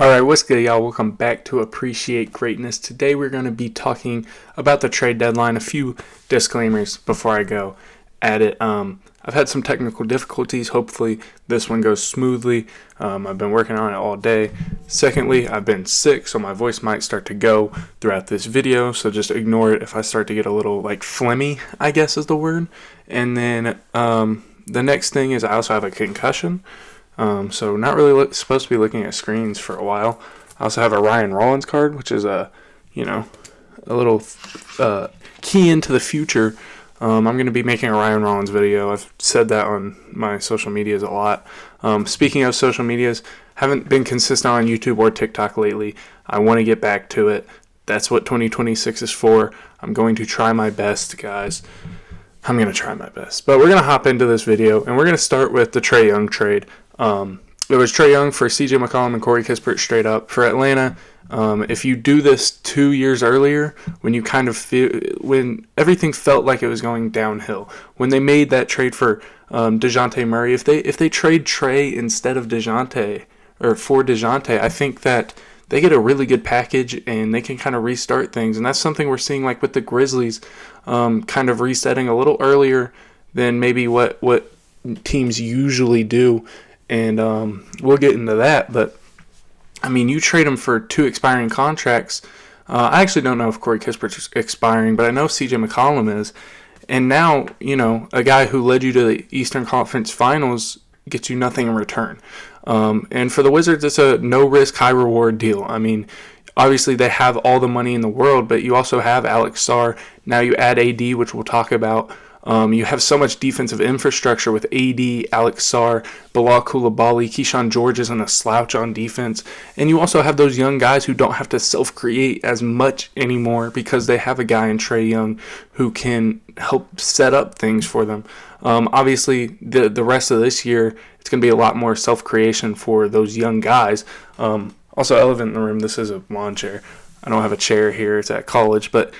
Alright, what's good, y'all? Welcome back to Appreciate Greatness. Today we're going to be talking about the trade deadline. A few disclaimers before I go at it. I've had some technical difficulties. Hopefully this one goes smoothly. I've been working on it all day. Secondly, I've been sick, so my voice might start to go throughout this video, so just ignore it if I start to get a little, phlegmy, I guess is the word. And then the next thing is I also have a concussion. So not really supposed to be looking at screens for a while. I also have a Ryan Rollins card, which is a little key into the future. I'm going to be making a Ryan Rollins video. I've said that on my social medias a lot. Speaking of social medias, haven't been consistent on YouTube or TikTok lately. I want to get back to it. That's what 2026 is for. I'm going to try my best, guys. I'm going to try my best. But we're going to hop into this video, and we're going to start with the Trae Young trade. It was Trae Young for CJ McCollum and Corey Kispert straight up. For Atlanta, if you do this 2 years earlier, when everything felt like it was going downhill, when they made that trade for DeJounte Murray, if they trade Trae instead of DeJounte, or for DeJounte, I think that they get a really good package and they can kind of restart things. And that's something we're seeing with the Grizzlies, kind of resetting a little earlier than maybe what teams usually do. And we'll get into that. But, I mean, you trade him for 2 expiring contracts. I actually don't know if Corey Kispert's expiring, but I know CJ McCollum is. And now, a guy who led you to the Eastern Conference Finals gets you nothing in return. And for the Wizards, it's a no-risk, high-reward deal. I mean, obviously they have all the money in the world, but you also have Alex Sarr. Now you add AD, which we'll talk about. You have so much defensive infrastructure with AD, Alex Sarr, Bilal Coulibaly, Keyshawn George isn't a slouch on defense. And you also have those young guys who don't have to self-create as much anymore because they have a guy in Trae Young who can help set up things for them. Obviously, the rest of this year, it's going to be a lot more self-creation for those young guys. Also, elephant in the room, this is a lawn chair. I don't have a chair here. It's at college. But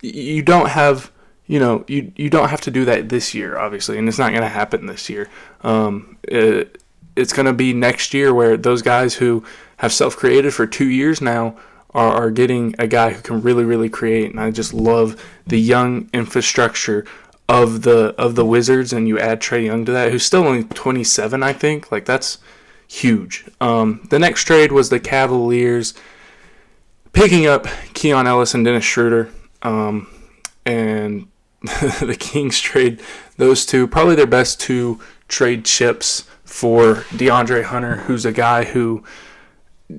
you don't have... you don't have to do that this year, obviously, and it's not going to happen this year. It's going to be next year where those guys who have self-created for 2 years now are getting a guy who can really, really create. And I just love the young infrastructure of the Wizards, and you add Trae Young to that, who's still only 27, I think. That's huge. The next trade was the Cavaliers picking up Keon Ellis and Dennis Schroeder, and the Kings trade those two, probably their best 2 trade chips for DeAndre Hunter, who's a guy who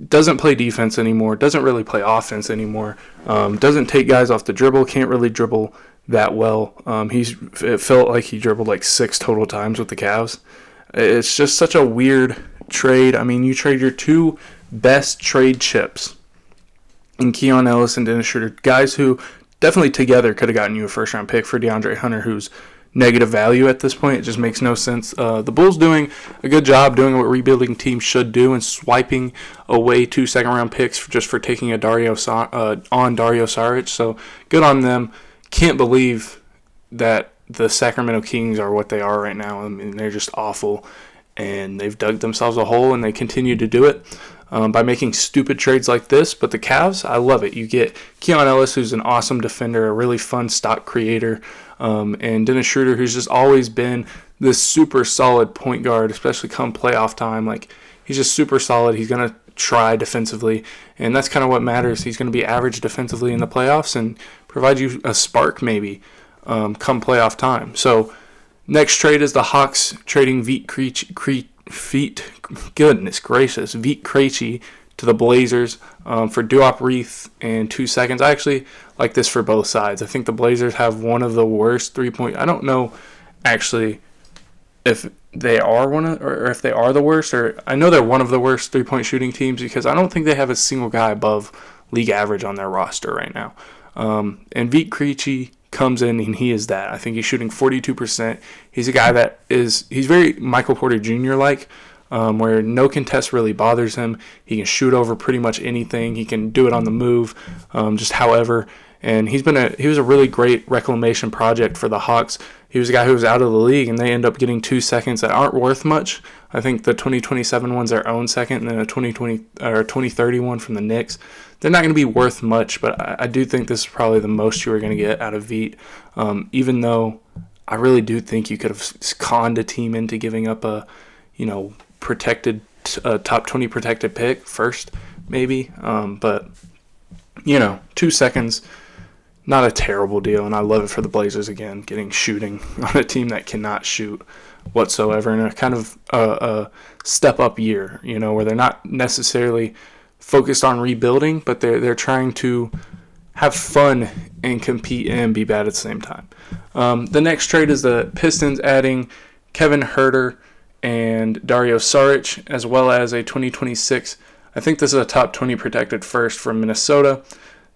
doesn't play defense anymore, doesn't really play offense anymore, doesn't take guys off the dribble, can't really dribble that well. It felt like he dribbled 6 total times with the Cavs. It's just such a weird trade. I mean, you trade your 2 best trade chips in Keon Ellis and Dennis Schroeder, guys who definitely together could have gotten you a first-round pick for DeAndre Hunter, who's negative value at this point. It just makes no sense. The Bulls doing a good job doing what rebuilding teams should do and swiping away 2 second-round picks just for taking a Dario Saric. So good on them. Can't believe that the Sacramento Kings are what they are right now. I mean, they're just awful, and they've dug themselves a hole, and they continue to do it. By making stupid trades like this. But the Cavs, I love it. You get Keon Ellis, who's an awesome defender, a really fun stock creator, and Dennis Schroeder, who's just always been this super solid point guard, especially come playoff time. He's just super solid. He's going to try defensively, and that's kind of what matters. He's going to be average defensively in the playoffs and provide you a spark maybe come playoff time. So next trade is the Hawks trading Vit Krejci to the Blazers for Duop Reath and 2 seconds. I actually like this for both sides. I think the Blazers have one of the worst 3-point. I don't know actually if they are or if they are the worst, or I know they're one of the worst 3-point shooting teams because I don't think they have a single guy above league average on their roster right now. And Vit Krejci comes in and he is that. I think he's shooting 42%. He's a guy he's very Michael Porter Jr. Where no contest really bothers him. He can shoot over pretty much anything. He can do it on the move, just however. And he was a really great reclamation project for the Hawks. He was a guy who was out of the league, and they end up getting 2 seconds that aren't worth much. I think the 2027 one's their own second, and then a 2030 one from the Knicks. They're not going to be worth much, but I do think this is probably the most you were going to get out of Veit, even though I really do think you could have conned a team into giving up a, protected top 20 protected pick first, maybe. But 2 seconds, not a terrible deal, and I love it for the Blazers again, getting shooting on a team that cannot shoot whatsoever in a kind of a step-up year, where they're not necessarily focused on rebuilding, but they're trying to have fun and compete and be bad at the same time. The next trade is the Pistons adding Kevin Huerter and Dario Saric, as well as a 2026. I think this is a top 20 protected first from Minnesota.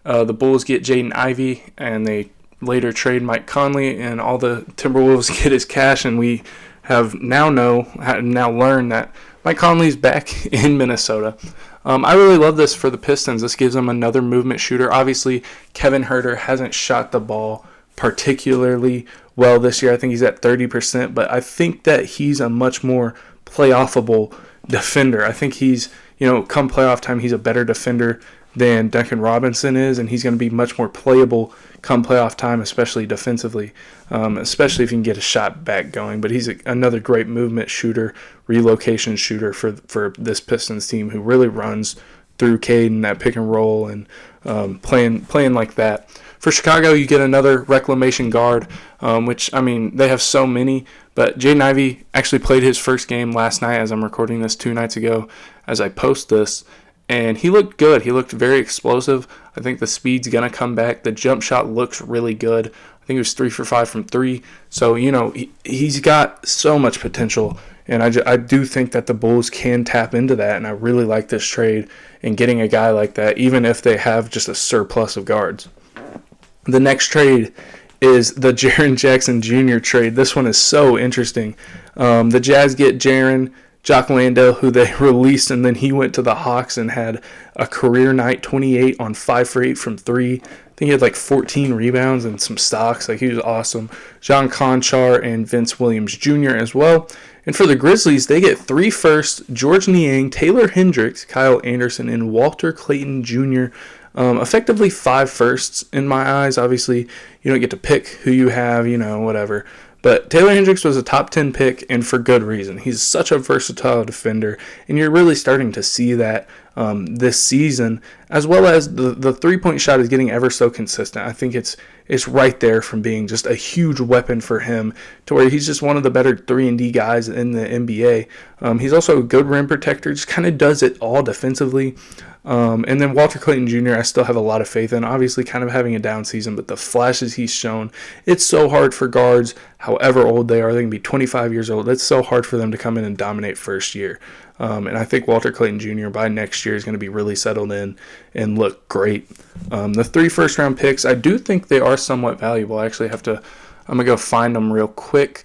The Bulls get Jaden Ivey, and they later trade Mike Conley, and all the Timberwolves get his cash, and we have now learned that Mike Conley's back in Minnesota. I really love this for the Pistons. This gives them another movement shooter. Obviously, Kevin Huerter hasn't shot the ball particularly well this year. I think he's at 30%, but I think that he's a much more playoffable defender. I think he's, come playoff time, he's a better defender than Duncan Robinson is, and he's going to be much more playable come playoff time, especially defensively, especially if you can get a shot back going. But he's another great movement shooter, relocation shooter for this Pistons team, who really runs through Cade that pick and roll and playing like that. For Chicago, you get another reclamation guard, which, they have so many. But Jaden Ivey actually played his first game last night, as I'm recording this 2 nights ago, as I post this. And he looked good. He looked very explosive. I think the speed's going to come back. The jump shot looks really good. I think he was 3 for 5 from 3. So, he's got so much potential. And I do think that the Bulls can tap into that. And I really like this trade and getting a guy like that, even if they have just a surplus of guards. The next trade is the Jaren Jackson Jr. trade. This one is so interesting. The Jazz get Jaren, Jock Landale, who they released, and then he went to the Hawks and had a career night, 28 on 5 for 8 from 3. I think he had like 14 rebounds and some stocks. He was awesome. John Conchar and Vince Williams Jr. as well. And for the Grizzlies, they get 3 firsts, George Niang, Taylor Hendricks, Kyle Anderson, and Walter Clayton Jr., effectively 5 firsts in my eyes. Obviously, you don't get to pick who you have, whatever. But Taylor Hendricks was a top 10 pick, and for good reason. He's such a versatile defender, and you're really starting to see that this season, as well as the three-point shot is getting ever so consistent. I think it's right there from being just a huge weapon for him to where he's just one of the better 3-and-D guys in the NBA. He's also a good rim protector, just kind of does it all defensively. And then Walter Clayton Jr., I still have a lot of faith in. Obviously, kind of having a down season, but the flashes he's shown, it's so hard for guards, however old they are. They can be 25 years old. It's so hard for them to come in and dominate first year. And I think Walter Clayton Jr. by next year is going to be really settled in and look great. The 3 first-round picks, I do think they are somewhat valuable. I'm going to go find them real quick.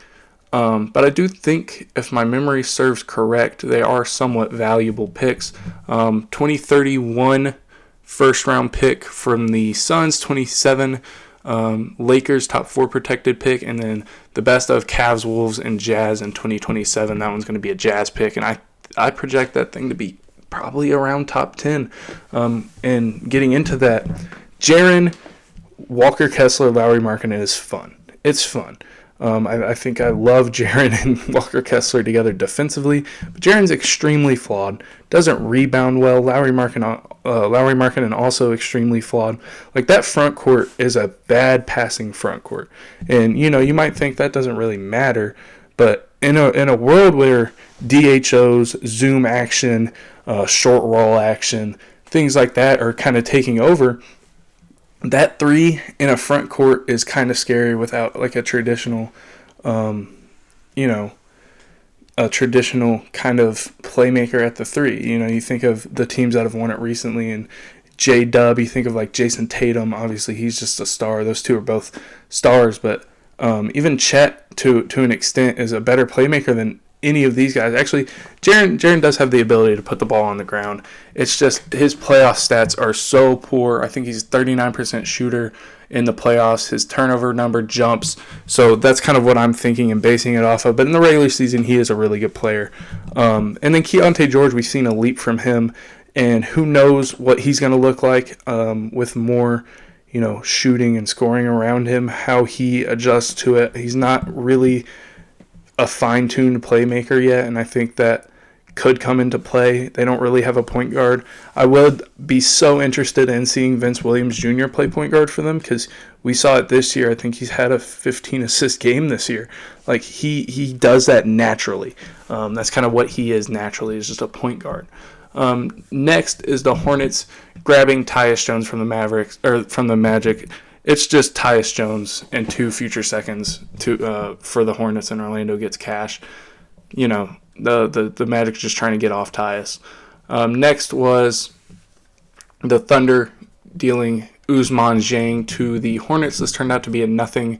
But I do think, if my memory serves correct, they are somewhat valuable picks. 2031 first-round pick from the Suns, 27 Lakers top 4 protected pick, and then the best of Cavs, Wolves, and Jazz in 2027. That one's going to be a Jazz pick, and I project that thing to be probably around top 10. And getting into that, Jaren, Walker Kessler, Lauri Markkanen is fun. It's fun. I think I love Jaren and Walker Kessler together defensively, but Jaren's extremely flawed. Doesn't rebound well. Lauri Markkanen also extremely flawed. That front court is a bad passing front court, and you might think that doesn't really matter, but in a world where DHOs, zoom action, short roll action, things like that are kind of taking over. That 3 in a front court is kind of scary without a traditional, a traditional kind of playmaker at the 3. You think of the teams that have won it recently, and J-Dub, you think of Jason Tatum. Obviously, he's just a star. Those two are both stars, but even Chet, to an extent, is a better playmaker than any of these guys. Actually, Jaren does have the ability to put the ball on the ground. It's just his playoff stats are so poor. I think he's 39% shooter in the playoffs. His turnover number jumps. So that's kind of what I'm thinking and basing it off of. But in the regular season, he is a really good player. And then Keontae George, we've seen a leap from him. And who knows what he's going to look like with more, shooting and scoring around him, how he adjusts to it. He's not really a fine-tuned playmaker yet, and I think that could come into play. They don't really have a point guard. I would be so interested in seeing Vince Williams Jr. play point guard for them, because we saw it this year. I think he's had a 15-assist game this year. Like, he does that naturally. That's kind of what he is naturally, is just a point guard. Next is the Hornets grabbing Tyus Jones from the Magic. It's just Tyus Jones and 2 future seconds for the Hornets, and Orlando gets cash. The Magic's just trying to get off Tyus. Next was the Thunder dealing Ousmane Dieng to the Hornets. This turned out to be a nothing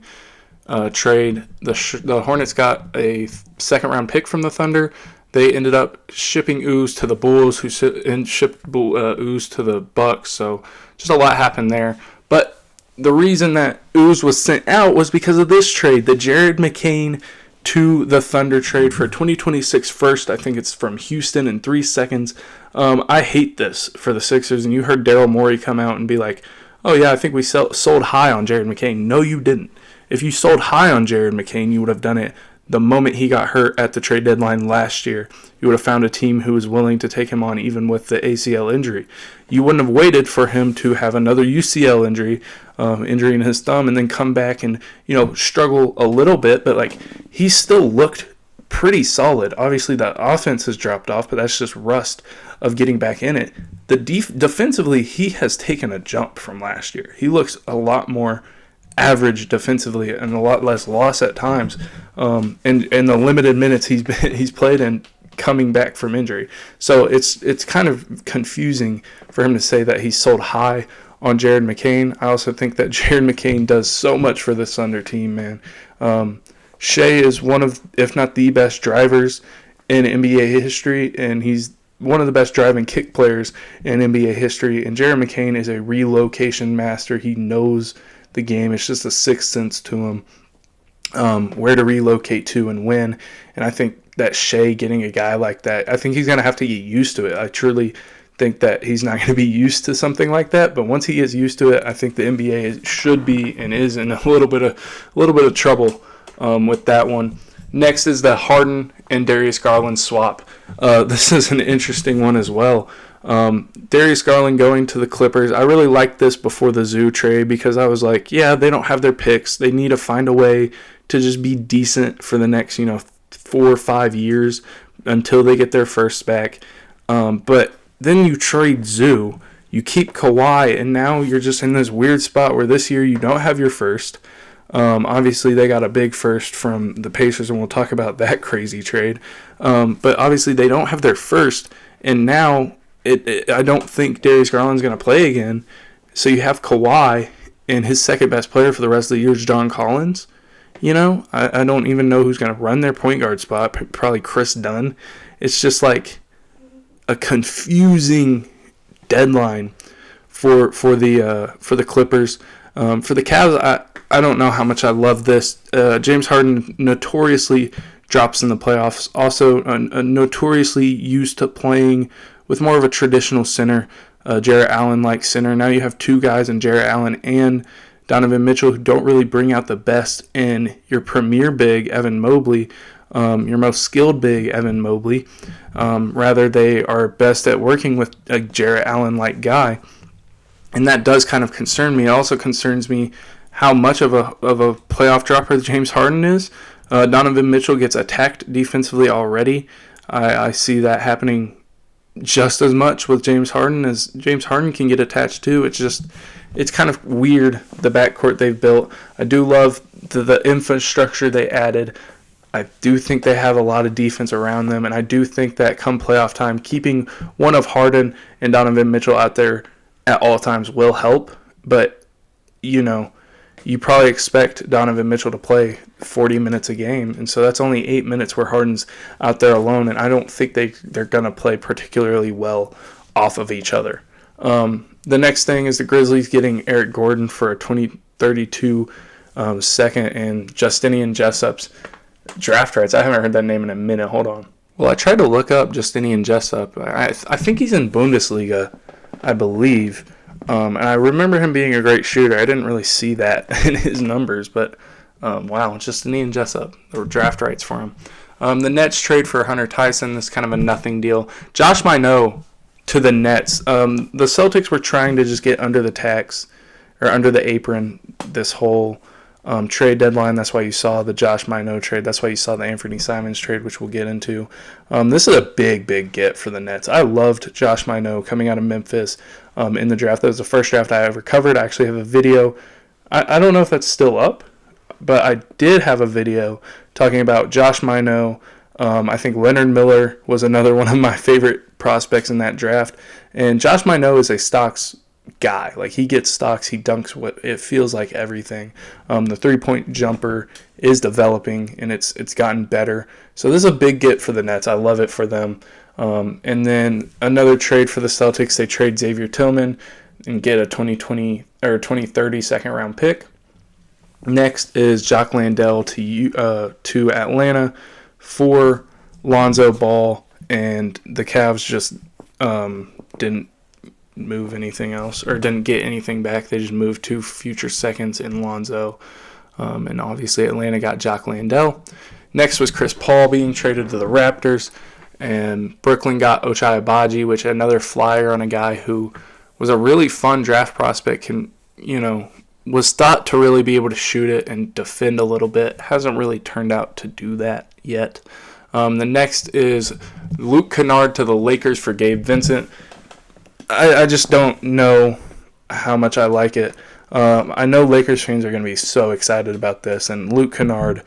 trade. The Hornets got a second-round pick from the Thunder. They ended up shipping Ooze to the Bulls, who shipped Ooze to the Bucks. So just a lot happened there. But the reason that Ooze was sent out was because of this trade, the Jared McCain to the Thunder trade for a 2026 first. I think it's from Houston in 3 seconds. I hate this for the Sixers. And you heard Daryl Morey come out and be like, oh, yeah, I think we sold high on Jared McCain. No, you didn't. If you sold high on Jared McCain, you would have done it the moment he got hurt at the trade deadline last year. You would have found a team who was willing to take him on even with the ACL injury. You wouldn't have waited for him to have another UCL injury in his thumb, and then come back and, struggle a little bit. But, he still looked pretty solid. Obviously, the offense has dropped off, but that's just rust of getting back in it. Defensively, he has taken a jump from last year. He looks a lot more average defensively and a lot less loss at times, and the limited minutes he's played in coming back from injury. So it's kind of confusing for him to say that he sold high on Jared McCain. I also think that Jared McCain does so much for this Thunder team, man. Shea is one of, if not the best drivers in NBA history, and he's one of the best driving kick players in NBA history. And Jared McCain is a relocation master. He knows the game. It's just a sixth sense to him, where to relocate to and when. And I think that Shea getting a guy like that, I think he's going to have to get used to it. I truly think that he's not going to be used to something like that, but once he gets used to it, I think the NBA should be and is in a little bit of trouble with that one. Next is the Harden and Darius Garland swap. This is an interesting one as well. Darius Garland going to the Clippers. I really liked this before the Zoo trade, because I was like, yeah, they don't have their picks. They need to find a way to just be decent for the next, 4 or 5 years until they get their first back. But then you trade Zoo, you keep Kawhi, and now you're just in this weird spot where this year you don't have your first. Obviously, they got a big first from the Pacers, and we'll talk about that crazy trade. But obviously, they don't have their first, and now I don't think Darius Garland's going to play again. So you have Kawhi, and his second best player for the rest of the year is John Collins. I don't even know who's going to run their point guard spot. Probably Chris Dunn. It's just like a confusing deadline for the Clippers. For the Cavs, I don't know how much I love this. James Harden notoriously drops in the playoffs. Also, notoriously used to playing with more of a traditional center, Jarrett Allen-like center. Now you have 2 guys in Jarrett Allen and Donovan Mitchell who don't really bring out the best in your premier big, Evan Mobley, your most skilled big, Evan Mobley. Rather, they are best at working with a Jarrett Allen-like guy. And that does kind of concern me. It also concerns me how much of a playoff dropper James Harden is. Donovan Mitchell gets attacked defensively already. I see that happening just as much with James Harden as James Harden can get attached to. It's kind of weird, the backcourt they've built. I do love the infrastructure they added. I do think they have a lot of defense around them, and I do think that come playoff time, keeping one of Harden and Donovan Mitchell out there at all times will help. But, you probably expect Donovan Mitchell to play 40 minutes a game, and so that's only 8 minutes where Harden's out there alone, and I don't think they're going to play particularly well off of each other. The next thing is the Grizzlies getting Eric Gordon for a 2032 second and Justinian Jessup's draft rights. I haven't heard that name in a minute. Hold on. Well, I tried to look up Justinian Jessup. I think he's in Bundesliga, I believe. And I remember him being a great shooter. I didn't really see that in his numbers, but wow, Justinian Jessup. There were draft rights for him. The Nets trade for Hunter Tyson. This is kind of a nothing deal. Josh Minot to the Nets. The Celtics were trying to just get under the tax or under the apron this whole trade deadline. That's why you saw the Josh Minot trade. That's why you saw the Anthony Simons trade, which we'll get into. This is a big get for the Nets. I loved Josh Minot coming out of Memphis in the draft. That was the first draft I ever covered. I actually have a video. I don't know if that's still up, but I did have a video talking about Josh Minot. I think Leonard Miller was another one of my favorite prospects in that draft. And Josh Minot is a stocks guy. Like, he gets stocks, he dunks what it feels like everything. The three-point jumper is developing, and it's gotten better. So this is a big get for the Nets. I love it for them. And then another trade for the Celtics. They trade Xavier Tillman and get a 2030 second-round pick. Next is Jock Landale to Atlanta for Lonzo Ball, and the Cavs just didn't move anything else or didn't get anything back. They just moved 2 future seconds in Lonzo, and obviously Atlanta got Jock Landale. Next was Chris Paul being traded to the Raptors, and Brooklyn got Ochai Agbaji, which another flyer on a guy who was a really fun draft prospect. Was thought to really be able to shoot it and defend a little bit. Hasn't really turned out to do that yet. The next is Luke Kennard to the Lakers for Gabe Vincent. I just don't know how much I like it. I know Lakers fans are going to be so excited about this. And Luke Kennard,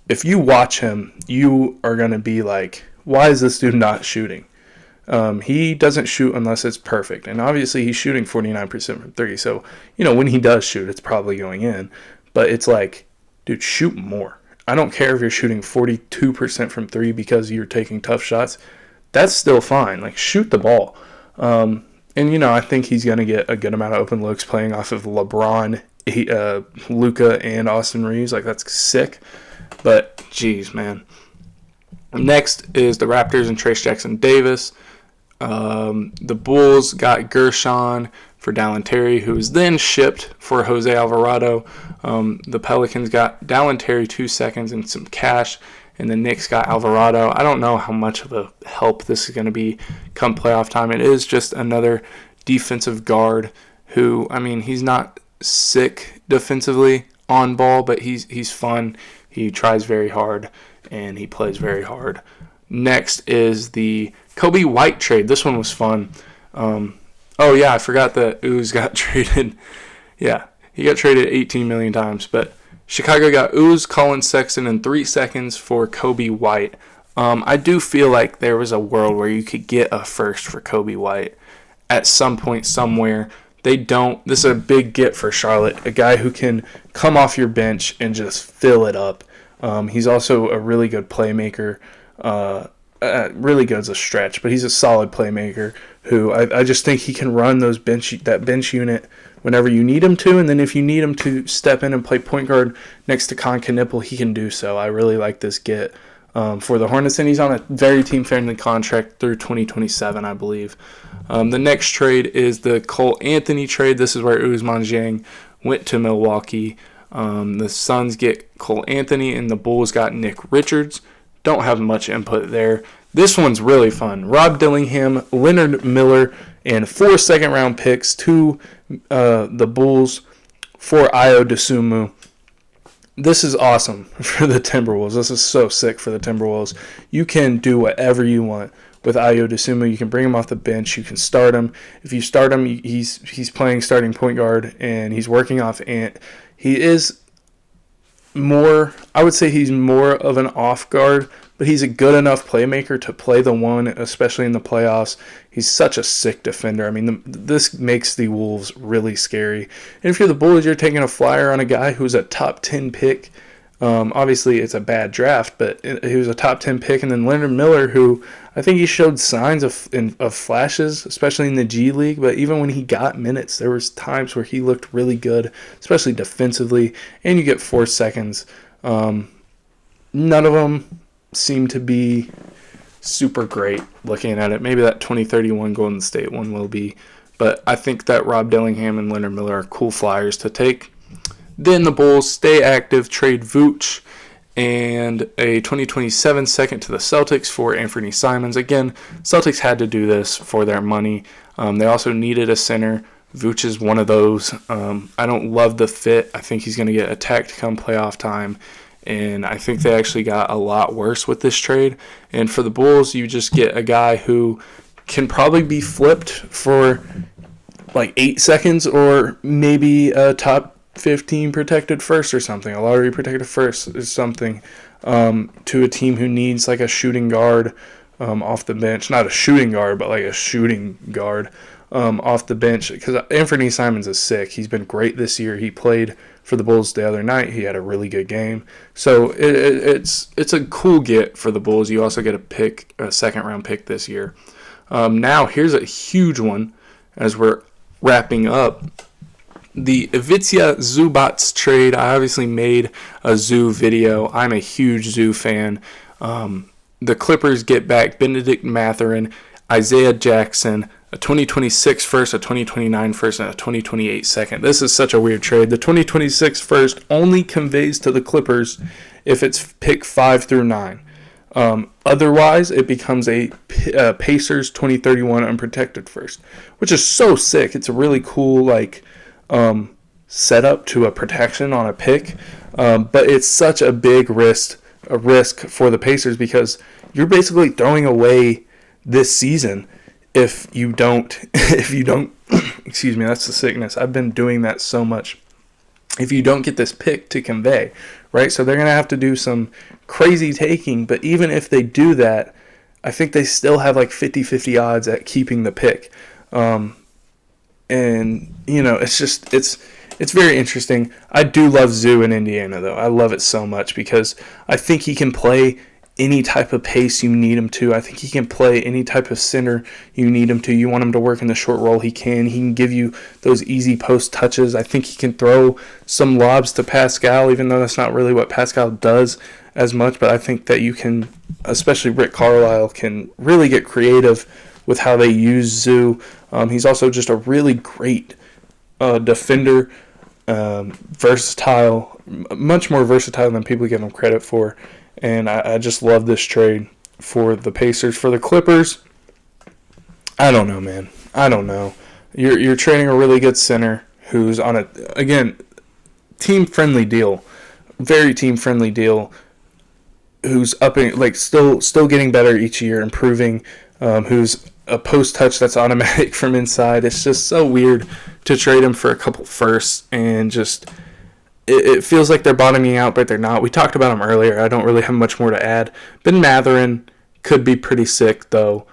if you watch him, you are going to be like, why is this dude not shooting? He doesn't shoot unless it's perfect. And obviously he's shooting 49% from 3. So, when he does shoot, it's probably going in. But it's like, dude, shoot more. I don't care if you're shooting 42% from 3 because you're taking tough shots. That's still fine. Like, shoot the ball. And, I think he's going to get a good amount of open looks playing off of LeBron, Luka, and Austin Reeves. Like, that's sick. But, geez, man. Next is the Raptors and Trace Jackson Davis. The Bulls got Gershon for Dallin Terry, who was then shipped for Jose Alvarado. The Pelicans got Dallin Terry 2 seconds and some cash, and the Knicks got Alvarado. I don't know how much of a help this is going to be come playoff time. It is just another defensive guard who, he's not sick defensively on ball, but he's fun. He tries very hard, and he plays very hard. Next is the Kobe White trade. This one was fun. I forgot that Ooze got traded. Yeah, he got traded 18 million times, but Chicago got Ooze, Colin Sexton, in 3 seconds for Kobe White. I do feel like there was a world where you could get a first for Kobe White at some point somewhere. They don't. This is a big get for Charlotte, a guy who can come off your bench and just fill it up. He's also a really good playmaker. Really good as a stretch, but he's a solid playmaker who I just think he can run that bench unit whenever you need him to, and then if you need him to step in and play point guard next to Con Knipple, he can do so. I really like this get for the Hornets, and he's on a very team-friendly contract through 2027, I believe. The next trade is the Cole Anthony trade. This is where Ousmane Dieng went to Milwaukee. The Suns get Cole Anthony, and the Bulls got Nick Richards. Don't have much input there. This one's really fun. Rob Dillingham, Leonard Miller, and 4 second-round picks to the Bulls for Ayo Dosunmu. This is awesome for the Timberwolves. This is so sick for the Timberwolves. You can do whatever you want with Ayo Dosunmu. You can bring him off the bench. You can start him. If you start him, he's playing starting point guard, and he's working off Ant. He is more, I would say he's more of an off guard, but he's a good enough playmaker to play the one, especially in the playoffs. He's such a sick defender. I mean, this makes the Wolves really scary. And if you're the Bulls, you're taking a flyer on a guy who's a top 10 pick. Obviously, it's a bad draft, but he was a top 10 pick. And then Leonard Miller, who I think he showed signs of flashes, especially in the G League. But even when he got minutes, there was times where he looked really good, especially defensively. And you get 4 seconds. None of them seem to be super great looking at it. Maybe that 2031 Golden State one will be. But I think that Rob Dillingham and Leonard Miller are cool flyers to take. Then the Bulls stay active, trade Vooch and a 2027 second to the Celtics for Anthony Simons. Again, Celtics had to do this for their money. They also needed a center. Vooch is one of those. I don't love the fit. I think he's going to get attacked come playoff time. And I think they actually got a lot worse with this trade. And for the Bulls, you just get a guy who can probably be flipped for like 8 seconds or maybe a top 15 protected first or something, a lottery protected first or something, to a team who needs like a shooting guard off the bench. Not a shooting guard, but like a shooting guard off the bench. Because Anthony Simons is sick. He's been great this year. He played for the Bulls the other night. He had a really good game. So it's a cool get for the Bulls. You also get a second-round pick this year. Now, here's a huge one as we're wrapping up. The Ivica Zubac trade. I obviously made a Zoo video. I'm a huge Zoo fan. The Clippers get back Benedict Mathurin, Isaiah Jackson, a 2026 first, a 2029 first, and a 2028 second. This is such a weird trade. The 2026 first only conveys to the Clippers if it's pick 5 through 9. Otherwise, it becomes a Pacers 2031 unprotected first, which is so sick. It's a really cool setup to a protection on a pick, but it's such a big risk for the Pacers because you're basically throwing away this season if you don't excuse me, that's the sickness. I've been doing that so much. If you don't get this pick to convey, right? So they're going to have to do some crazy taking, but even if they do that, I think they still have like 50-50 odds at keeping the pick. And, it's very interesting. I do love Zoo in Indiana, though. I love it so much because I think he can play any type of pace you need him to. I think he can play any type of center you need him to. You want him to work in the short roll, he can. He can give you those easy post touches. I think he can throw some lobs to Pascal, even though that's not really what Pascal does as much. But I think that you can, especially Rick Carlisle, can really get creative with how they use Zoo. He's also just a really great defender, versatile, much more versatile than people give him credit for. And I just love this trade for the Pacers. For the Clippers, I don't know, man. I don't know. You're trading a really good center who's on a, again, team-friendly deal, very team-friendly deal, who's upping, like still getting better each year, improving, who's a post touch that's automatic from inside. It's just so weird to trade him for a couple firsts, and just it feels like they're bottoming out, but they're not. We talked about him earlier. I don't really have much more to add. Ben Mathurin could be pretty sick, though.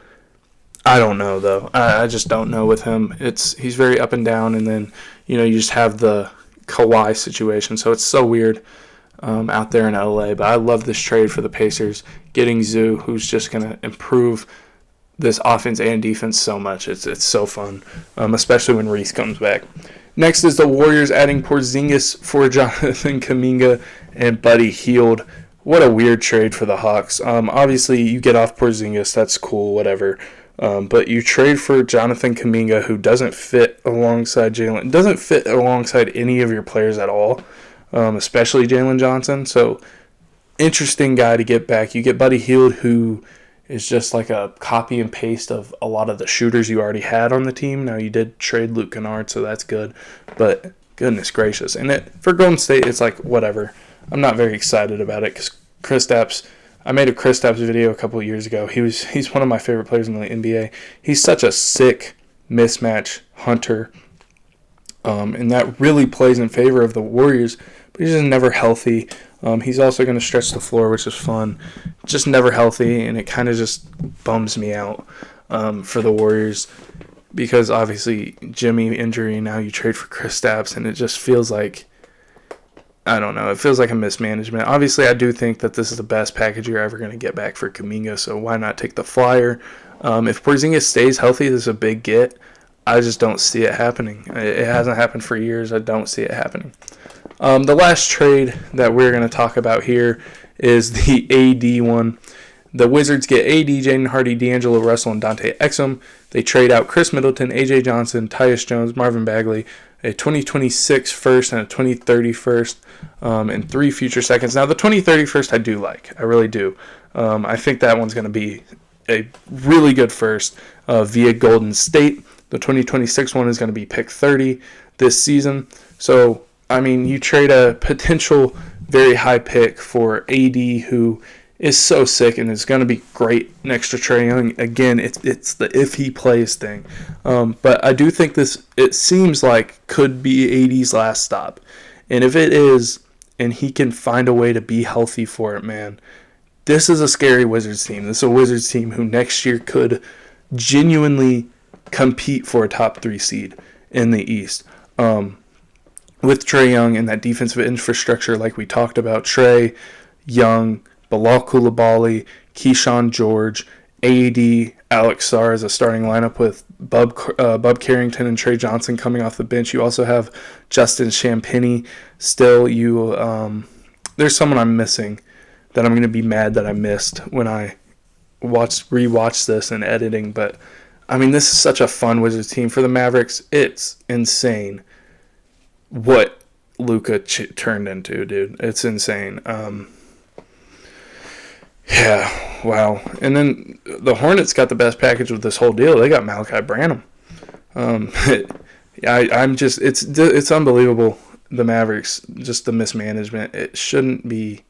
I don't know, though. I just don't know with him. He's very up and down, and then you just have the Kawhi situation, so it's so weird out there in LA. But I love this trade for the Pacers, getting Zoo, who's just going to improve this offense and defense so much. It's so fun, especially when Reese comes back. Next is the Warriors adding Porzingis for Jonathan Kuminga and Buddy Hield. What a weird trade for the Hawks. Obviously, you get off Porzingis, that's cool, whatever. But you trade for Jonathan Kuminga, who doesn't fit alongside Jalen, doesn't fit alongside any of your players at all, especially Jalen Johnson. So, interesting guy to get back. You get Buddy Hield, who is just like a copy and paste of a lot of the shooters you already had on the team. Now, you did trade Luke Kennard, so that's good. But, goodness gracious. And for Golden State, it's like, whatever. I'm not very excited about it because Kristaps, I made a Kristaps video a couple of years ago. He's one of my favorite players in the NBA. He's such a sick mismatch hunter, and that really plays in favor of the Warriors. but he's just never healthy. He's also going to stretch the floor, which is fun. Just never healthy, and it kind of just bums me out for the Warriors because obviously Jimmy injury, and now you trade for Kristaps, and it just feels like, I don't know, it feels like a mismanagement. Obviously, I do think that this is the best package you're ever going to get back for Kuminga, so why not take the flyer? If Porzingis stays healthy, this is a big get. I just don't see it happening. It hasn't happened for years. I don't see it happening. The last trade that we're going to talk about here is the AD one. The Wizards get AD, Jaden Hardy, D'Angelo Russell, and Dante Exum. They trade out Chris Middleton, AJ Johnson, Tyus Jones, Marvin Bagley, a 2026 first and a 2030 first, and 3 future seconds. Now, the 2030 first I do like. I really do. I think that one's going to be a really good first via Golden State. The 2026 one is going to be pick 30 this season. So, I mean, you trade a potential very high pick for AD, who is so sick and is going to be great next to Trae Young. Again, it's the if he plays thing. But I do think it seems like could be AD's last stop. And if it is, and he can find a way to be healthy for it, man, this is a scary Wizards team. This is a Wizards team who next year could genuinely compete for a top 3 seed in the East. With Trae Young and that defensive infrastructure like we talked about, Trae Young, Bilal Coulibaly, Keyshawn George, AD, Alex Sarr as a starting lineup with Bub Carrington and Trey Johnson coming off the bench. You also have Justin Champagnie. Still, there's someone I'm missing that I'm going to be mad that I missed when I rewatched this in editing. But, I mean, this is such a fun Wizards team. For the Mavericks, it's insane what Luka turned into, dude. It's insane. Yeah, wow. And then the Hornets got the best package with this whole deal. They got Malachi Branham. It's unbelievable, the Mavericks, just the mismanagement. It shouldn't be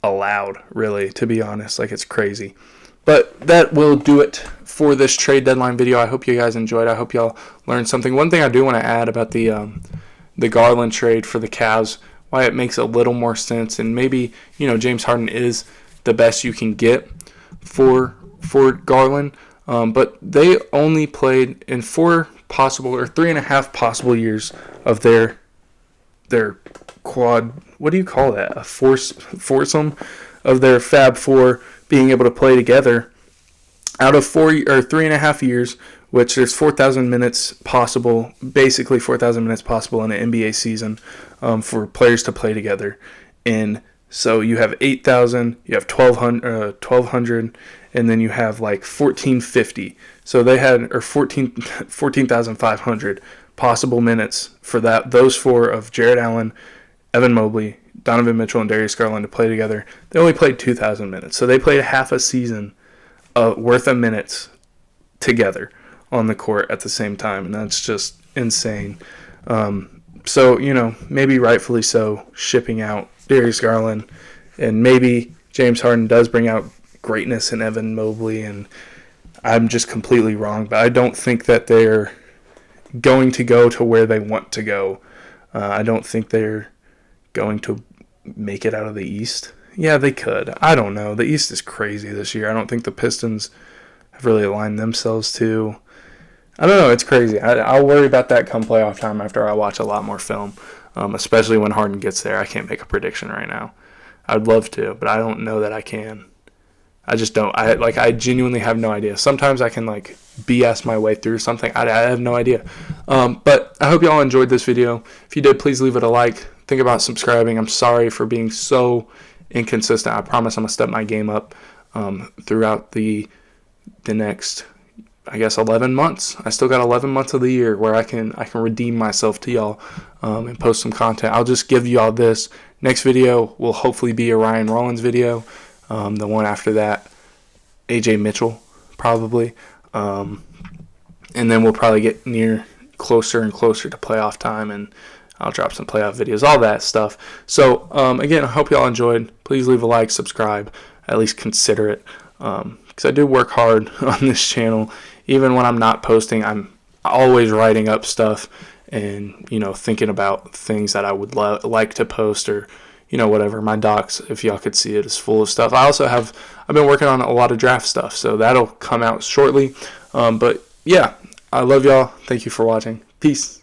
allowed, really, to be honest. Like, it's crazy. But that will do it for this trade deadline video. I hope you guys enjoyed. I hope y'all learned something. One thing I do want to add about the Garland trade for the Cavs, why it makes a little more sense, and maybe, James Harden is the best you can get for Garland, but they only played in 3.5 possible years of their quad. What do you call that? A foursome of their Fab Four being able to play together. Out of 3.5 years, which there's 4,000 minutes possible, basically 4,000 minutes possible in an NBA season for players to play together. And so you have 8,000, you have 1,200, and then you have like 1,450. So they had 14,500 possible minutes for those 4 of Jarrett Allen, Evan Mobley, Donovan Mitchell, and Darius Garland to play together. They only played 2,000 minutes. So they played half a season worth of minutes together on the court at the same time, and that's just insane. So, maybe rightfully so, shipping out Darius Garland, and maybe James Harden does bring out greatness in Evan Mobley, and I'm just completely wrong, but I don't think that they're going to go to where they want to go. I don't think they're going to make it out of the East. Yeah, they could. I don't know. The East is crazy this year. I don't think the Pistons have really aligned themselves to. I don't know. It's crazy. I'll worry about that come playoff time after I watch a lot more film, especially when Harden gets there. I can't make a prediction right now. I'd love to, but I don't know that I can. I just don't. I genuinely have no idea. Sometimes I can BS my way through something. I have no idea. But I hope you all enjoyed this video. If you did, please leave it a like. Think about subscribing. I'm sorry for being so inconsistent. I promise I'm gonna step my game up throughout the next, I guess, 11 months. I still got 11 months of the year where I can redeem myself to y'all and post some content. I'll just give y'all this. Next video will hopefully be a Ryan Rollins video. The one after that, AJ Mitchell, probably. And then we'll probably get closer and closer to playoff time, and I'll drop some playoff videos, all that stuff. So, again, I hope y'all enjoyed. Please leave a like, subscribe, at least consider it. Because I do work hard on this channel. Even when I'm not posting, I'm always writing up stuff and, thinking about things that I would like to post, or, whatever. My docs, if y'all could see it, is full of stuff. I've been working on a lot of draft stuff, so that'll come out shortly. But yeah, I love y'all. Thank you for watching. Peace.